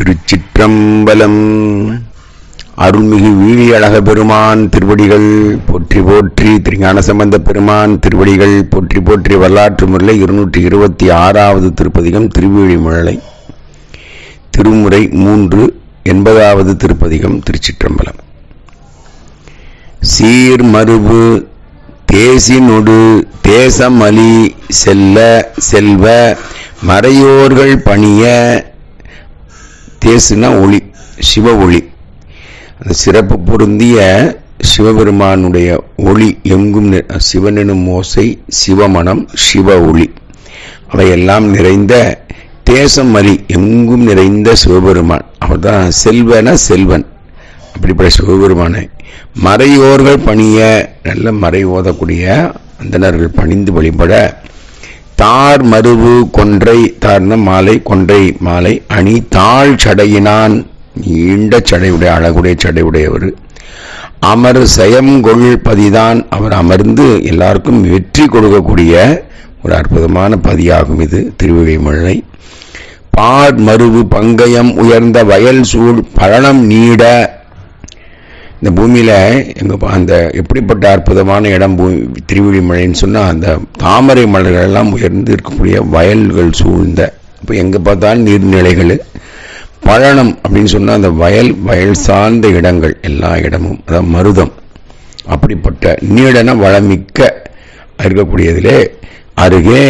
திருச்சிற்றம்பலம். அருள்மிகு வீழியழக பெருமான் திருவடிகள் போற்றி போற்றி. திருஞானசம்பந்த பெருமான் திருவடிகள் போற்றி போற்றி. வரலாற்று முறை 226வது திருப்பதிகம் திருவீழிமிழலை. திருமுறை 3 80வது திருப்பதிகம். திருச்சிற்றம்பலம். சீர்மருவு தேசினொடு தேசமலி செல்ல செல்வ மறையோர்கள் பணிய. தேசுனா ஒளி, சிவ ஒளி. அந்த சிறப்பு பொருந்திய சிவபெருமானுடைய ஒளி எங்கும் சிவனெனும் ஓசை, சிவமனம், சிவ ஒளி அவையெல்லாம் நிறைந்த தேசமலி எங்கும் நிறைந்த சிவபெருமான். அவர் தான் செல்வன செல்வன். அப்படிப்பட்ட சிவபெருமானை மறையோர்கள் பணிய, நல்ல மறை ஓதக்கூடிய அந்தணர்கள் பணிந்து வழிபட. தார் மருவு கொன்றை, தார்ன மாலை, கொன்றை மாலை அணி தாழ் சடையினான், நீண்ட சடையுடைய அழகுடைய சடையுடையவர். அமர் சயம்கொள் பதிதான், அவர் அமர்ந்து எல்லாருக்கும் வெற்றி கொடுக்கக்கூடிய ஒரு அற்புதமான பதியாகும் இது திருவீழிமிழலை. பார் மருவு பங்கயம் உயர்ந்த வயல் சூழ் பழனம் நீட. இந்த பூமியில எங்க அந்த எப்படிப்பட்ட அற்புதமான இடம் திருவீழிமிழைன்னு சொன்னா, அந்த தாமரை மலர்கள் எல்லாம் உயர்ந்து இருக்கக்கூடிய வயல்கள் சூழ்ந்த, இப்போ எங்க பார்த்தாலும் நீர்நிலைகள். பழனம் அப்படின்னு சொன்னா அந்த வயல் சார்ந்த இடங்கள், எல்லா இடமும், அதாவது மருதம். அப்படிப்பட்ட நீடன வளமிக்க இருக்கக்கூடியதிலே அருகே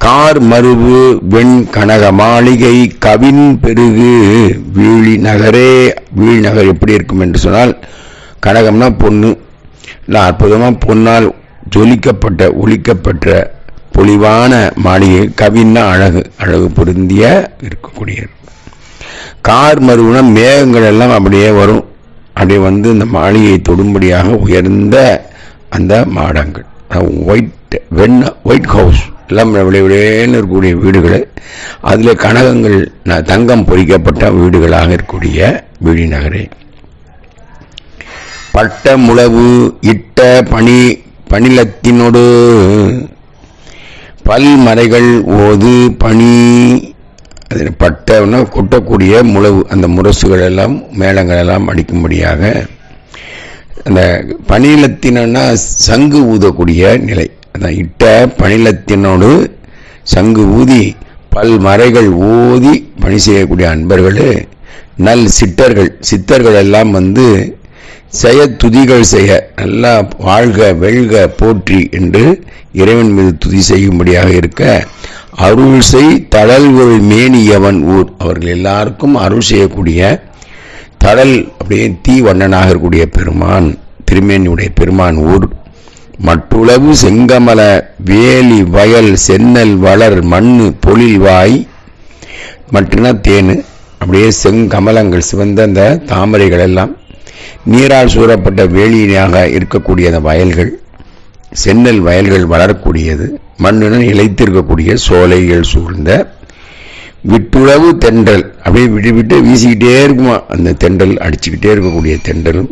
கார் மருவு வெண் கனக மாளிகை கவின் பெருகு வீழி நகரே. வீழி நகர் எப்படி இருக்கும் என்று சொன்னால், கனகம்னா பொண்ணு, இல்லை அற்புதமாக பொன்னால் ஜொலிக்கப்பட்ட ஒலிக்கப்பட்ட பொலிவான மாளிகை. கவின்னா அழகு, அழகு பொருந்திய இருக்கக்கூடிய. கார் மருவுனா மேகங்கள் எல்லாம் அப்படியே வரும், அப்படியே வந்து இந்த மாளிகையை தொடும்படியாக உயர்ந்த அந்த மாடங்கள். ஒயிட் ஹவுஸ் எல்லாம் விளைவிடேன்னு இருக்கக்கூடிய வீடுகள். அதில் கனகங்கள் தங்கம் பொறிக்கப்பட்ட வீடுகளாக இருக்கக்கூடிய வீழி நகரே. பட்ட முழவு இட்ட பணிலத்தினோடு பல்மறைகள் ஓது பணி. பட்டன்னா கொட்டக்கூடிய முழவு, அந்த முரசுகள் எல்லாம் மேளங்கள் எல்லாம் அடிக்கும்படியாக. அந்த பணிலத்தினா சங்கு ஊதக்கூடிய நிலை. அதான் இட்ட பணிலத்தினோடு சங்கு ஊதி பல்மறைகள் ஓதி பணி செய்யக்கூடிய அன்பர்கள். நல் சித்தர்கள் எல்லாம் வந்து செய்ய துதிகள் செய்ய, நல்லா வாழ்க வெல்க போற்றி என்று இறைவன் மீது துதி செய்யும்படியாக இருக்க. அருள் செய் தழல்கள் மேனியவன் ஊர். அவர்கள் எல்லாருக்கும் அருள் செய்யக்கூடிய தழல், அப்படியே தீ வண்ணனாக இருக்கக்கூடிய பெருமான், திருமேனியுடைய பெருமான் ஊர். மற்றுளவு செங்கமல வேலி வயல் சென்னல் வளர் மண்ணு பொழில் வாய். மற்றுனா தேனு, அப்படியே செங்கமலங்கள் சிவந்த அந்த தாமரைகள் எல்லாம் நீரால் சூறப்பட்ட வேலியாக இருக்கக்கூடிய அந்த வயல்கள், சென்னல் வயல்கள் வளரக்கூடியது. மண்ணுடன் இழைத்திருக்கக்கூடிய சோலைகள் சூழ்ந்த. விட்டுளவு தென்றல், அப்படியே விட்டு வீசிக்கிட்டே இருக்குமா அந்த தென்றல், அடிச்சுக்கிட்டே இருக்கக்கூடிய தென்றலும்.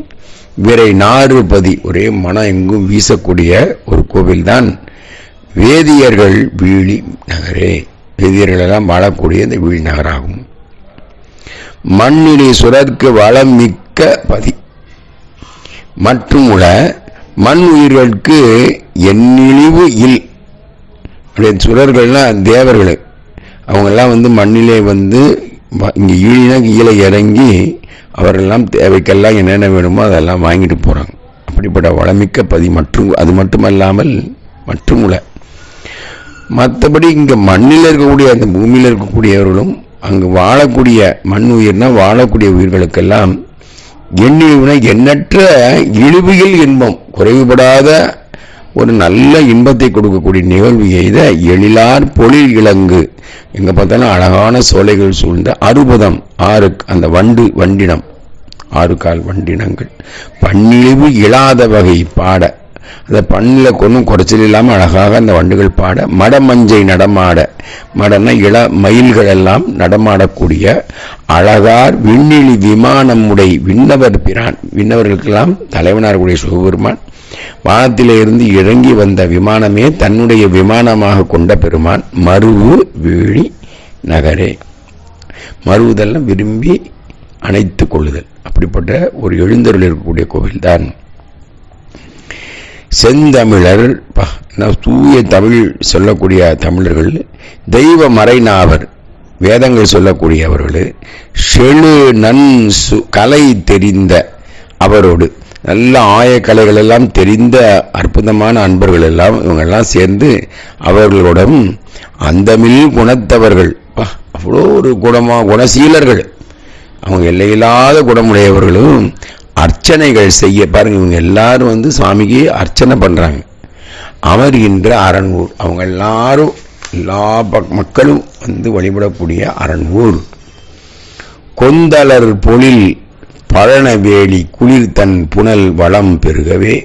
விரை நாறு பதி, ஒரே மனம் எங்கும் வீசக்கூடிய ஒரு கோவில் தான் வேதியர்கள் வீழி நகரே. வேதியர்கள் எல்லாம் வாழக்கூடிய இந்த வீழி நகராகும். மண்ணிலே சுரர்க்கு வளம் மிக்க பதி. மற்றும் உள்ள மண் உயிர்களுக்கு எண்ணிழிவு இல். சுரர்கள்லாம் தேவர்கள், அவங்கெல்லாம் வந்து மண்ணிலே வந்து இங்கே ஈழினா கீழே இறங்கி அவரெல்லாம் தேவைக்கெல்லாம் என்னென்ன வேணுமோ அதெல்லாம் வாங்கிட்டு போகிறாங்க. அப்படிப்பட்ட வளமிக்க பதி. மற்றும் அது மட்டுமல்லாமல் மற்றும் உள்ள மற்றபடி இங்கே மண்ணில் இருக்கக்கூடிய அந்த பூமியில் இருக்கக்கூடியவர்களும் அங்கு வாழக்கூடிய மண் உயிர்னா வாழக்கூடிய உயிர்களுக்கெல்லாம் எண்ணிழுவின எண்ணற்ற இழிவுகள் இன்பம், குறைவுபடாத ஒரு நல்ல இன்பத்தை கொடுக்கக்கூடிய நிகழ்வு எய்த எழிலார் பொழில் இலங்கு. எங்க பார்த்தாலும் அழகான சோலைகள் சூழ்ந்த அறுபதம் ஆறு, அந்த வண்டினம் 6 கால் வண்டினங்கள் பன்னிழிவு இழாத வகை பாட. அந்த பண்ணில் கொன்னும் குறைச்சல் இல்லாமல் அழகாக அந்த வண்டுகள் பாட. மடமஞ்சை நடமாட, மடன மயில்கள் எல்லாம் நடமாடக்கூடிய அழகார் விண்ணிலி விமானம் உடை விண்ணவர் பிரான். விண்ணவர்களுக்கெல்லாம் தலைவனார் சிவபெருமான் வானத்திலே இருந்து இறங்கி வந்த விமானமே தன்னுடைய விமானமாக கொண்ட பெருமான் மருவு வீழி நகரே. மறுவுதல்னா விரும்பி அணைத்து கொள்ளுதல். அப்படிப்பட்ட ஒரு எழுந்தருள் இருக்கக்கூடிய கோவில் தான் செந்தமிழர். தூய தமிழ் சொல்லக்கூடிய தமிழர்கள், தெய்வ மறைநாவர் வேதங்கள் சொல்லக்கூடியவர்கள், செழு நன் கலை தெரிந்த அவரோடு, நல்ல ஆயக்கலைகள் எல்லாம் தெரிந்த அற்புதமான அன்பர்கள் எல்லாம் இவங்கெல்லாம் சேர்ந்து அவர்களுடன் அந்தமில் குணத்தவர்கள், அவ்வளோ ஒரு குணசீலர்கள், அவங்க எல்லையில்லாத குணமுடையவர்களும் அர்ச்சனைகள் செய்ய பாருங்க. இவங்க எல்லாரும் சுவாமிக்கு அர்ச்சனை பண்றாங்க. அமர்கின்ற அரண்ஊர், அவங்க எல்லாரும் எல்லா மக்களும் வழிபடக்கூடிய அரண்ஊர். கொந்தலர் பொழில் பழனவேலி குளிர் தன் புனல் வளம் பெருகவே.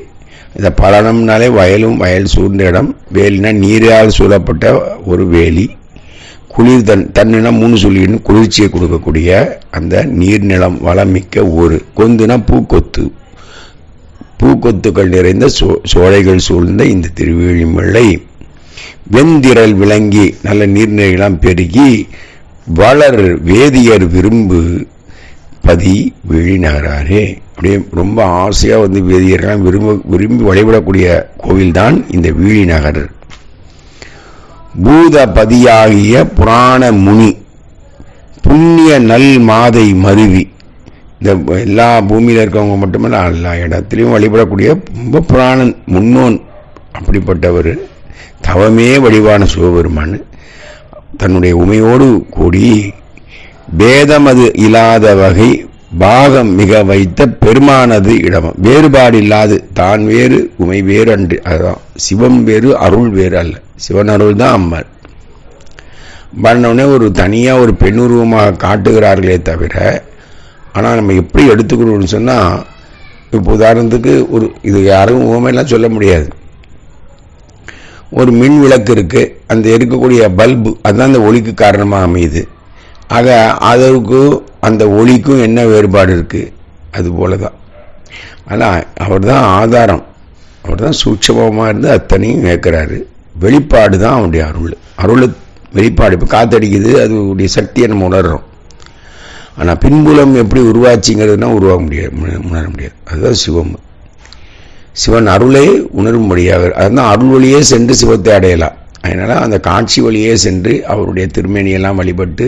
இந்த பழனம்னாலே வயலும், வயல் சூழ்ந்த இடம், வேலினா நீரால் சூழப்பட்ட ஒரு வேலி, குளிர் தன்னுனா 3 சொல்லின்னு குளிர்ச்சியை கொடுக்கக்கூடிய அந்த நீர்நிலம் வளமிக்க ஊர். கொந்துனா பூக்கொத்து, பூக்கொத்துக்கள் நிறைந்த சோலைகள் சூழ்ந்த இந்த திருவேழிமலை வெந்திரல் விளங்கி நல்ல நீர்நிலைகளாம் பெருகி வளர் வேதியர் விரும்பு பதி விழிநகராரே. அப்படியே ரொம்ப ஆசையா வேதியர்களாம் விரும்பி வழிபடக்கூடிய கோவில் தான் இந்த வீழிநகர். பூதபதியாகிய புராண முனி புண்ணிய நல் மாதை மருவி, இந்த எல்லா பூமியில் இருக்கவங்க மட்டுமல்ல எல்லா இடத்திலையும் வழிபடக்கூடிய ரொம்ப புராணன் முன்னோன். அப்படிப்பட்டவர் தவமே வடிவான சிவபெருமான் தன்னுடைய உமையோடு கூடி பேதமது இல்லாத வகை பாகம் மிக வைத்த பெருமானது இடம். வேறுபாடு இல்லாது, தான் வேறு உமை வேறு அன்று, அதுதான் சிவம் வேறு அருள் வேறு அல்ல. சிவன் அருள் தான் அம்மர். பண்ணவுடனே ஒரு தனியாக ஒரு பெண்ணுருவமாக காட்டுகிறார்களே தவிர, ஆனால் நம்ம எப்படி எடுத்துக்கணும்னு சொன்னால், இப்போ உதாரணத்துக்கு இது யாரும் உவமையெல்லாம் சொல்ல முடியாது. ஒரு மின் விளக்கு இருக்கு, அந்த இருக்கக்கூடிய பல்பு அதுதான் அந்த ஒளிக்கு காரணமாக அமையுது. ஆக அதற்கும் அந்த ஒளிக்கும் என்ன வேறுபாடு இருக்கு? அது போலதான். ஆனால் அவர் தான் ஆதாரம், அவர் தான் சூட்சமமாக இருந்து அத்தனையும் கேட்கிறாரு. வெளிப்பாடு தான் அவனுடைய அருள் வெளிப்பாடு. இப்போ காத்தடிக்குது, அதுடைய சக்தியை நம்ம உணர்றோம். ஆனால் பின்புலம் எப்படி உருவாச்சுங்கிறதுனா உருவாக உணர முடியாது. அதுதான் சிவம். சிவன் அருளை உணரும்படியாக, அதுதான் அருள் வழியே சென்று சிவத்தை அடையலாம். அதனால் அந்த காட்சி வழியே சென்று அவருடைய திருமேனியெல்லாம் வழிபட்டு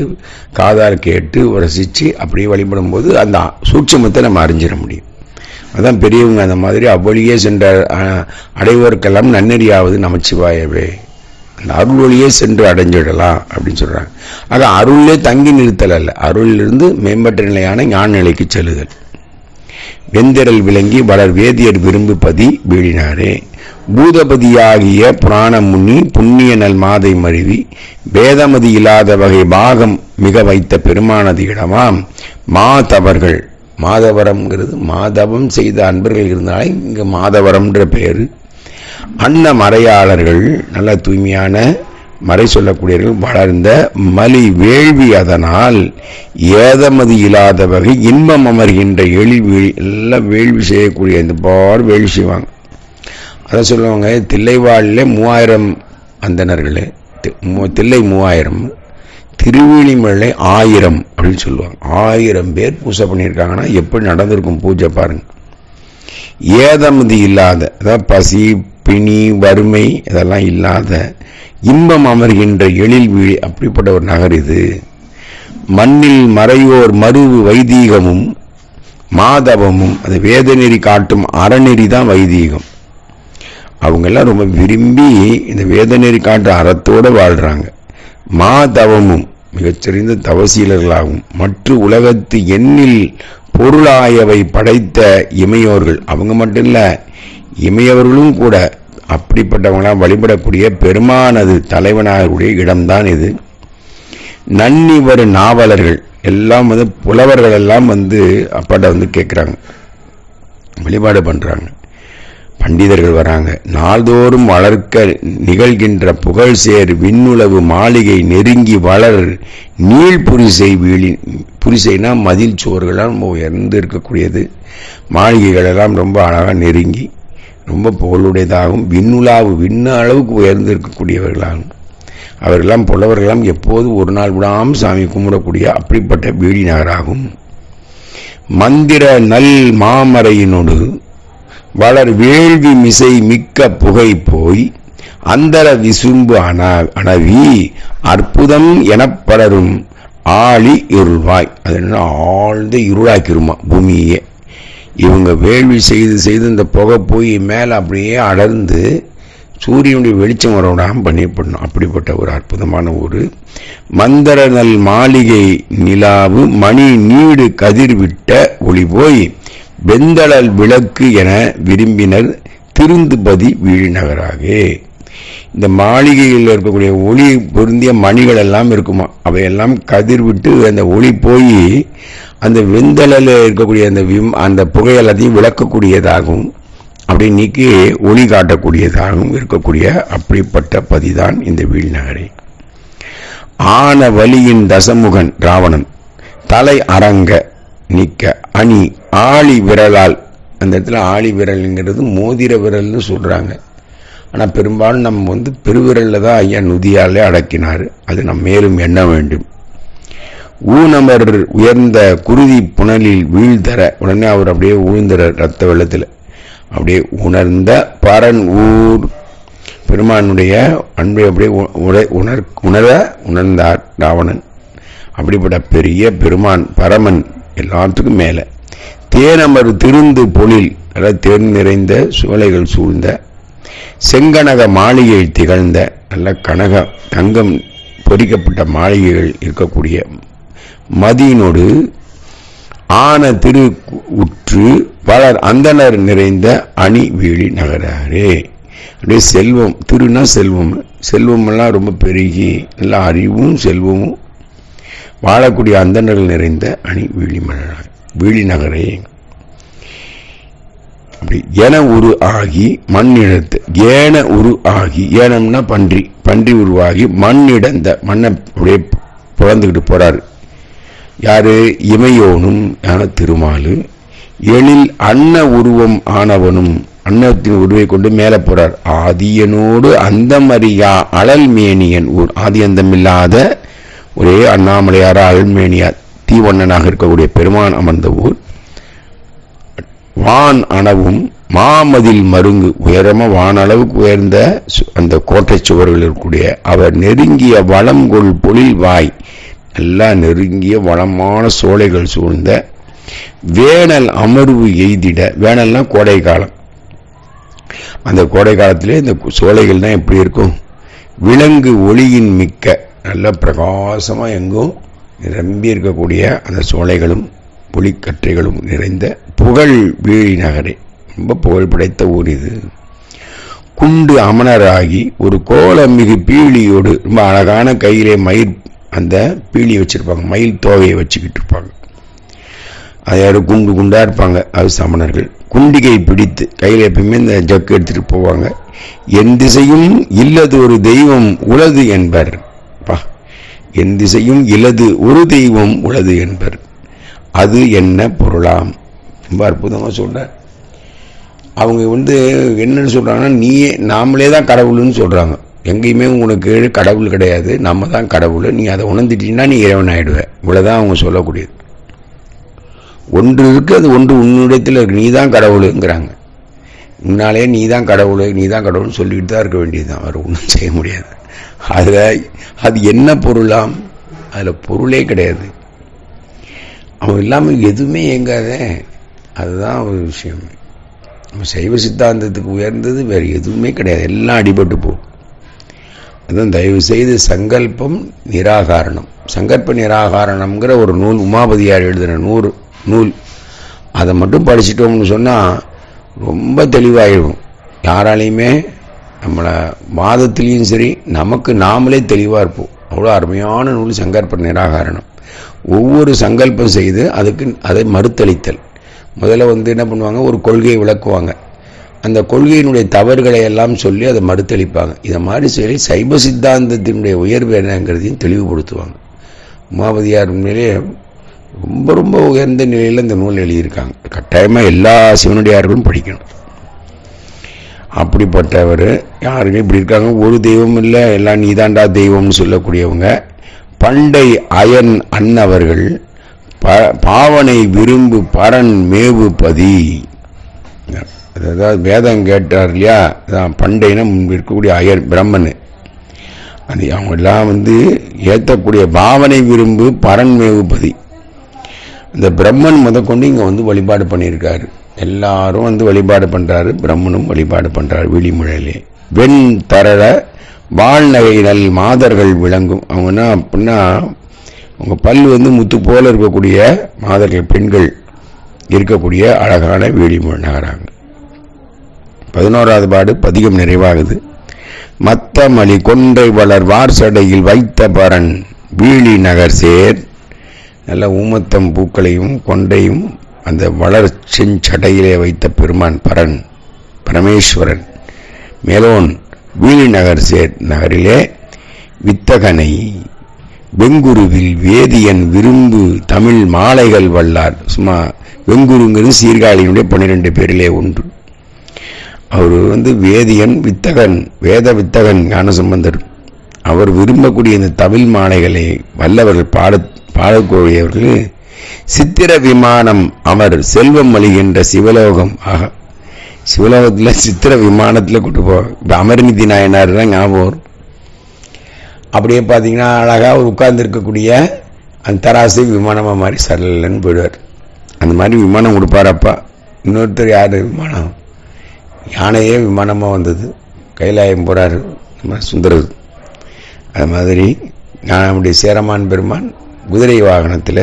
காதார் கேட்டு ரசித்து அப்படியே வழிபடும் போது அந்த சூட்சமத்தை நம்ம அறிஞ்சிட முடியும். அதான் பெரியவங்க அந்த மாதிரி அவ்வழியே சென்ற அடைவதற்கெல்லாம் நன்னெறியாவது நமச்சிவாயவே, அந்த அருள் வழியே சென்று அடைஞ்சிடலாம் அப்படின்னு சொல்றாங்க. ஆக அருளே தங்கி நிறுத்தல் அல்ல, அருளிலிருந்து மேம்பட்ட நிலையான ஞான நிலைக்கு செல்லுதல். வெந்திரல் விளங்கி வளர் வேதியர் விரும்பு பதி வீழினாரே. பூதபதியாகிய புராண முனி புண்ணிய நல் மாதை மருவி வேதமதி இல்லாத வகை பாகம் மிக வைத்த பெருமானது இடமாம் மாதவர்கள். மாதவரம்ங்கிறது மாதவம் செய்த அன்பர்கள் இருந்தாலே இங்கு மாதவரம்ன்ற பேரு. அன்ன மறையாளர்கள், நல்ல தூய்மையான மறை சொல்லக்கூடியவர்கள் வளர்ந்த மலி வேள்வி, அதனால் ஏதமதி இல்லாத வகை இன்பம் அமர்கின்ற எழில் எல்லாம் வேள்வி செய்யக்கூடிய இந்த பார் வேள்வி செய்வாங்க. அதை சொல்லுவாங்க, தில்லைவாழில் 3000 அந்தணர்கள், தில்லை 3000, திருவேழிமலை 1000 அப்படின்னு சொல்லுவாங்க. 1000 பேர் பூஜை பண்ணியிருக்காங்கன்னா எப்படி நடந்திருக்கும் பூஜை பாருங்க. ஏதமதி இல்லாத, அதாவது பசி பிணி வறுமை இதெல்லாம் இல்லாத இன்பம் அமர்கின்ற எழில் வீழி, அப்படிப்பட்ட ஒரு நகர் இது. மண்ணில் மறையோர் மருவு வைதீகமும் மாதவமும், அது வேதநெறி காட்டும் அறநெறி தான் வைதீகம். அவங்கெல்லாம் ரொம்ப விரும்பி இந்த வேதநெறி காட்டு அறத்தோடு வாழ்றாங்க. மாதவமும் மிகச்சிறந்த தவசீலர்களாகும். மற்ற உலகத்து எண்ணில் பொருளாயவை படைத்த இமையோர்கள், அவங்க மட்டும் இல்ல இமையவர்களும் கூட அப்படிப்பட்டவங்களாம் வழிபடக்கூடிய பெருமானது தலைவனாருடைய இடம்தான் இது. நன்னிவர் நாவலர்கள் எல்லாம் புலவர்கள் எல்லாம் அப்பாட்ட கேட்குறாங்க, வழிபாடு பண்றாங்க. பண்டிதர்கள் வராங்க. நாள்தோறும் வளர்க்க நிகழ்கின்ற புகழ் சேர் விண்ணுளவு மாளிகை நெருங்கி வளர் நீள் புரிசை வீழி. புரிசைனா மதில் சுவர்களெல்லாம் ரொம்ப உயர்ந்து இருக்கக்கூடியது. மாளிகைகள் எல்லாம் ரொம்ப அழகாக நெருங்கி ரொம்ப புகழுடையதாகவும் விண்ணுலாவு விண்ண அளவுக்கு உயர்ந்து இருக்கக்கூடியவர்களாகும். அவர்களெல்லாம் புலவர்களெல்லாம் எப்போது ஒரு நாள் விடாமல் சாமி கும்பிடக்கூடிய அப்படிப்பட்ட வீழி நகராகும். மந்திர நல் மாமரையினோடு வளர் வேள்வி மிசை மிக்க புகை போய் அந்தர விசும்பு அணவி அற்புதம் எனப்படரும் ஆழி இருள்வாய். அது என்ன, ஆழ்ந்த இருளாக்கிருமா பூமியே. இவங்க வேள்வி செய்து இந்த புகை போய் மேலே அப்படியே அடர்ந்து சூரியனுடைய வெளிச்சம் வரவிடாமல் பண்ணிவிடணும். அப்படிப்பட்ட ஒரு அற்புதமான ஒரு மந்தர நல் மாளிகை நிலாவு மணி நீடு கதிர்விட்ட ஒளி போய் வெந்தளல் விளக்கு என விரும்பினர் திருந்துபதி வீழ்நகராக. இந்த மாளிகையில் இருக்கக்கூடிய ஒளி பொருந்திய மணிகள் எல்லாம் இருக்குமா, அவையெல்லாம் கதிர்விட்டு அந்த ஒளி போய் அந்த வெந்தளில் இருக்கக்கூடிய அந்த புகை எல்லாத்தையும் விளக்கக்கூடியதாகவும் அப்படி நீக்கி ஒளி காட்டக்கூடியதாகவும் இருக்கக்கூடிய அப்படிப்பட்ட பதிதான் இந்த வீழ்நகரை. ஆன வலியின் தசமுகன் ராவணன் தலை அரங்க நீக்க அணி ஆழி விரலால், அந்த இடத்துல ஆழி விரல்ங்கிறது மோதிர விரல்னு சொல்றாங்க. ஆனால் பெரும்பாலும் நம்ம பெருவிரலில் தான் ஐயா நுதியாலே அடக்கினார். அது நம்ம மேலும் எண்ண வேண்டும். ஊனமர் உயர்ந்த குருதி புனலில் வீழ்தர, உடனே அவர் அப்படியே ஊழ்ந்தர ரத்த வெள்ளத்தில் அப்படியே உணர்ந்த பரன் ஊர் பெருமானுடைய அன்பை அப்படியே உணர்ந்தார் ராவணன். அப்படிப்பட்ட பெரிய பெருமான் பரமன் எல்லாத்துக்கும் மேலே தேனமர் திருந்து பொழில், அதாவது தேன் நிறைந்த சோலைகள் சூழ்ந்த செங்கனக மாளிகை திகழ்ந்த நல்ல கனக தங்கம் பொறிக்கப்பட்ட மாளிகைகள் இருக்கக்கூடிய மதியினோடு ஆன திரு உற்று பலர் அந்தனர் நிறைந்த அணி வீழி நகராரே. அப்படியே செல்வம், திருனா செல்வம், செல்வமெல்லாம் ரொம்ப பெருகி நல்ல அறிவும் செல்வமும் வாழக்கூடிய அந்தனர்கள் நிறைந்த அணி வீழி நகரே. அப்படி என உரு ஆகி மண்ணிடத்து ஏன உரு ஆகி, ஏனம்னா பன்றி உருவாகி மண்ணிடந்த மண்ணை அப்படியே புலந்துக்கிட்டு போறாரு. யாரு? இமையோனும் யான திருமாலு எழில் அன்ன உருவம் ஆனவனும், அன்னத்தின் உருவை கொண்டு மேலே போறார். ஆதியனோடு அந்தமறியா அழல் மேனியன், ஆதி அந்தமில்லாத ஒரே அண்ணாமலையாரா அழல்மேனியா தீவண்ணனாக இருக்கக்கூடிய பெருமான் அமர்ந்த ஊர். வான் அணவும் மாமதில் மருங்கு, உயரமா வானளவுக்கு உயர்ந்த அந்த கோட்டை சுவர்கள் இருக்கக்கூடிய அவர் நெருங்கிய வளம்கொள் பொழில் வாய், நல்லா நெருங்கிய வளமான சோலைகள் சூழ்ந்த வேனல் அமர்வு எய்திட, வேனல்னா கோடை காலம், அந்த கோடை காலத்திலே இந்த சோலைகள் தான் எப்படி இருக்கும், விலங்கு ஒளியின் மிக்க நல்ல பிரகாசமா எங்கும் நிரம்பி இருக்கக்கூடிய அந்த சோலைகளும் ஒளிக்கற்றைகளும் நிறைந்த புகழ் வீழி நகரே. ரொம்ப புகழ் படைத்த ஊர் இது. குண்டு அமனராகி ஒரு கோலமிகு பீலியோடு, ரொம்ப அழகான கையிலே மயில் அந்த பீலி வச்சிருப்பாங்க, மயில் தோகையை வச்சுக்கிட்டு இருப்பாங்க. அது யாரும் குண்டு குண்டா இருப்பாங்க, அது சமணர்கள். குண்டிகை பிடித்து கையில் எப்பயுமே இந்த ஜக்கு எடுத்துட்டு போவாங்க. என் திசையும் இல்லது ஒரு தெய்வம் உளது என்பர். என் திசையும் இல்லது ஒரு தெய்வம் உளது என்பர். அது என்ன பொருளாம்? ரொம்ப அற்புதமாக சொல்ற. அவங்க என்னன்னு சொல்றாங்கன்னா, நாமளே தான் கடவுள்னு சொல்றாங்க. எங்கேயுமே உனக்கு கடவுள் கிடையாது, நம்ம தான் கடவுள், நீ அதை உணர்ந்துட்டீங்கன்னா நீ இறைவன் ஆயிடுவ. இவ்வளவுதான் அவங்க சொல்லக்கூடியது. ஒன்று இருக்கு, அது ஒன்று உன்னிடத்தில் இருக்கு, நீ தான் கடவுளுங்கிறாங்க. முன்னாலே நீ தான் கடவுள், நீ தான் கடவுள்னு சொல்லிக்கிட்டு தான் இருக்க வேண்டியதுதான், அவர் ஒன்றும் செய்ய முடியாது. அது என்ன பொருளாம்? அதுல பொருளே கிடையாது. அவன் இல்லாமல் எதுவுமே இயங்காத, அதுதான் ஒரு விஷயம். நம்ம சைவ சித்தாந்தத்துக்கு உயர்ந்தது வேறு எதுவுமே கிடையாது, எல்லாம் அடிபட்டு போகும். அதுதான் தயவு செய்து சங்கல்பம் நிராகாரணம், சங்கல்ப நிராகாரணம்ங்கிற ஒரு நூல் உமாபதியார் எழுதின நூல், அதை மட்டும் படிச்சிட்டோம்னு சொன்னால் ரொம்ப தெளிவாயிடும். யாராலையுமே நம்மளை வாதத்திலையும் சரி, நமக்கு நாமளே தெளிவாக இருப்போம். அவ்வளோ அருமையான நூல் சங்கல்ப நிராகாரணம். ஒவ்வொரு சங்கல்பம் செய்து அதை மறுத்தளித்தல். முதல்ல என்ன பண்ணுவாங்க, ஒரு கொள்கையை விளக்குவாங்க, அந்த கொள்கையினுடைய தவறுகளை எல்லாம் சொல்லி அதை மறுத்தளிப்பாங்க. இதை மாதிரி சொல்லி சைவ சித்தாந்தத்தினுடைய உயர்வு என்னங்கிறதையும் தெளிவுபடுத்துவாங்க. உமாபதியார் உண்மையிலே ரொம்ப ரொம்ப உயர்ந்த நிலையில் இந்த நூல் எழுதியிருக்காங்க. கட்டாயமாக எல்லா சிவனடியார்களும் படிக்கணும். அப்படிப்பட்டவர். யாருக்கும் இப்படி இருக்காங்க, ஒரு தெய்வம் இல்லை, எல்லாம் நீதாண்டா தெய்வம்னு சொல்லக்கூடியவங்க. பண்டை அயன் அன்னவர்கள் பாவனை விரும்பு பரன் மேவு பதி. அதாவது வேதம் கேட்டார் இல்லையா, பண்டைனா இருக்கக்கூடிய அயன் பிரம்மன், அது அவங்க எல்லாம் ஏற்றக்கூடிய பாவனை விரும்பு பரன் மேவு பதி. இந்த பிரம்மன் முதற்கொண்டு இங்கே வழிபாடு பண்ணியிருக்காரு. எல்லாரும் வழிபாடு பண்றாரு, பிரம்மனும் வழிபாடு பண்றாரு. விழிமுழையிலே வெண் தரள வாழ்நகை நல் மாதர்கள் விளங்கும். அவங்க என்ன அப்படின்னா, அவங்க பல் முத்து போல இருக்கக்கூடிய மாதர்கள், பெண்கள் இருக்கக்கூடிய அழகான விழிமுழை நகராங்க. 11வது பாடு பதிகம் நிறைவாகுது. மத்த மலி கொன்றை வளர் வார்சடையில் வைத்த பரன் வீழி நகர் சேர். நல்ல ஊமத்தம் பூக்களையும் கொண்டையும் அந்த வளர் செஞ்சடையிலே வைத்த பெருமான் பரன் பரமேஸ்வரன் மேலோன் வீழி நகர் சேர் நகரிலே வித்தகனை வெங்குருவில் வேதியன் விரும்பு தமிழ் மாலைகள் வல்லார். சும்மா வெங்குருங்கிறது சீர்காழியினுடைய 12 பேரிலே ஒன்று. அவர் வேதியன், வித்தகன், வேத வித்தகன் ஞானசம்பந்தர். அவர் விரும்பக்கூடிய இந்த தமிழ் மாலைகளை வல்லவர்கள் பாடக்கூடியவர்கள். சித்திர விமானம் அமர் செல்வம் அளிகின்ற சிவலோகம். ஆக சிவலோகத்தில் சித்திர விமானத்தில் கூட்டு போ. இப்போ அமர்நிதி நாயனார் தான் ஞாபகம் வரும். அப்படியே பார்த்தீங்கன்னா அழகாக அவர் உட்கார்ந்து இருக்கக்கூடிய அந்த தராசை விமானமாக மாதிரி சரலன்னு போயிடுவார். அந்த மாதிரி விமானம் கொடுப்பாரப்பா. இன்னொருத்தர் யார், விமானம் யானையே விமானமாக வந்தது, கைலாயம் போகிறாரு சுந்தரர். அது மாதிரி நம்முடைய சேரமான் பெருமான் குதிரை வாகனத்தில்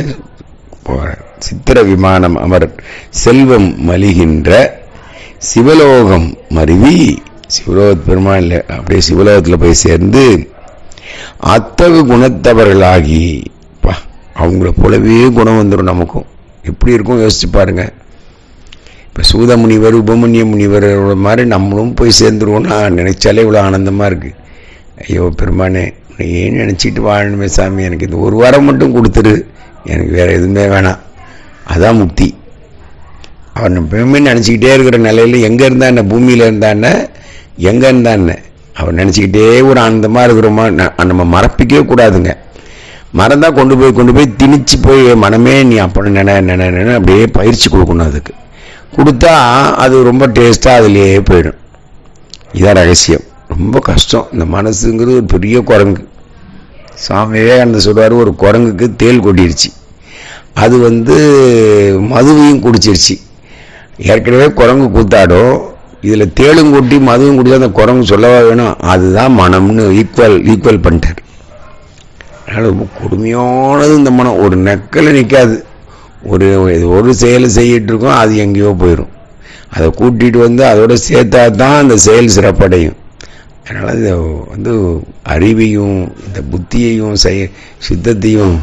போகிறார். சித்திர விமானம் அமர் செல்வம் மலிகின்ற சிவலோகம் மருவி. சிவலோக பெருமான் இல்லை, அப்படியே சிவலோகத்தில் போய் சேர்ந்து அத்தகு குணத்தவர்களாகி, அவங்கள போலவே குணம் வந்துடும் நமக்கும். எப்படி இருக்கும் யோசிச்சு பாருங்க. இப்போ சூத முனிவர், உபமன்ய முனிவர் மாதிரி நம்மளும் போய் சேர்ந்துருவோம்னா நினைச்சாலே இவ்வளோ ஆனந்தமாக இருக்குது. ஐயோ பெருமானே, ஏன் நினச்சிட்டு வாழணுமே சாமி, எனக்கு இந்த ஒரு வாரம் மட்டும் கொடுத்துரு, எனக்கு வேறு எதுவுமே வேணாம், அதான் முக்தி. அவர் எப்பவுமே நினச்சிக்கிட்டே இருக்கிற நிலையில் எங்கே இருந்தா என்ன, பூமியில் இருந்தா என்ன, எங்கே இருந்தா என்ன, அவர் நினச்சிக்கிட்டே ஒரு ஆனந்தமாக இருக்கிறோமா. நம்ம மறப்பிக்கவே கூடாதுங்க. மறந்தா கொண்டு போய் திணிச்சு போய் மனமே நீ அப்போ நினை அப்படியே பயிற்சி கொடுக்கணும். அதுக்கு கொடுத்தா அது ரொம்ப டேஸ்ட்டாக அதுலேயே போயிடும். இதான் ரகசியம். ரொம்ப கஷ்டம். இந்த மனசுங்கிறது ஒரு பெரிய குரங்கு. சுவாமி விவேகானந்தர் சொல்வார், ஒரு குரங்குக்கு தேள் கொட்டிருச்சு, அது மதுவையும் குடிச்சிருச்சு. ஏற்கனவே குரங்கு கூத்தாடும், இதில் தேளும் கொட்டி மதுவும் குடிச்சா அந்த குரங்கு சொல்லவா வேணும். அதுதான் மனம்னு ஈக்குவல் பண்ணிட்டார். அதனால் ரொம்ப கொடுமையானது இந்த மனம். ஒரு நெக்கில் நிற்காது. ஒரு செயல் செய்யிட்டு இருக்கோம், அது எங்கேயோ போயிடும். அதை கூட்டிகிட்டு அதோட சேர்த்தா தான் அந்த செயல் சிறப்படையும். அதனால் இது அறிவையும் இந்த புத்தியையும் சித்தத்தையும்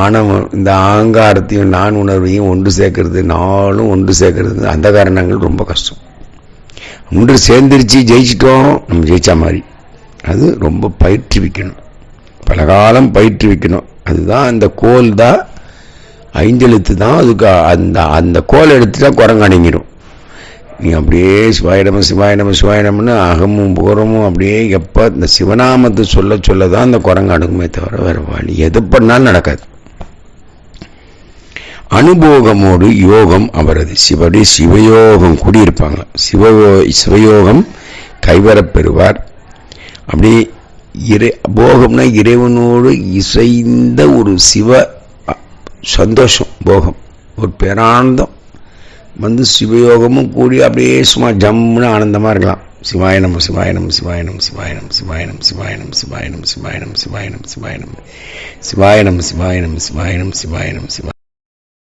ஆணவம் இந்த ஆங்காரத்தையும் நான் உணர்வையும் ஒன்று சேர்க்கறது, நாளும் ஒன்று சேர்க்கறது, அந்த காரணங்கள் ரொம்ப கஷ்டம். ஒன்று சேர்ந்துருச்சு, ஜெயிச்சிட்டோம், நம்ம ஜெயிச்சா மாதிரி. அது ரொம்ப பயிற்றுவிக்கணும், பல காலம் பயிற்றுவிக்கணும். அதுதான் அந்த கோல் தான், 5 எழுத்து தான். அதுக்கு அந்த கோல் எடுத்துட்டா குரங்கு அடங்கிடும். நீங்கள் அப்படியே சிவாயிடம சிவாயிடம சிவாயிடம்னு அகமும் புகரமும் அப்படியே எப்போ இந்த சிவநாமத்தை சொல்ல தான் அந்த குரங்கு அடங்குமே தவிர வேறு வழி எது பண்ணாலும் நடக்காது. அனுபோகமோடு யோகம் அவரது சிவயோகம் கூடியிருப்பாங்க. சிவயோகம் கைவரப்பெறுவார். அப்படி போகம்னா இறைவனோடு இசைந்த ஒரு சிவ சந்தோஷம், போகம், ஒரு பேரானந்தம் சிவயோகமும் கூடி அப்படியே சும்மா ஜம்முன்னு ஆனந்தமாக இருக்கலாம். சிவாயனம் சிவாயனம் சிவாயனம் சிவாயனம் சிவாயனம் சிவாயனம் சிவாயனம் சிவாயனம் சிவாயனம் சிவாயனம் சிவாயனம் சிவாயனம் சிவாயனம் சிவாயனம் சிவாயனம்.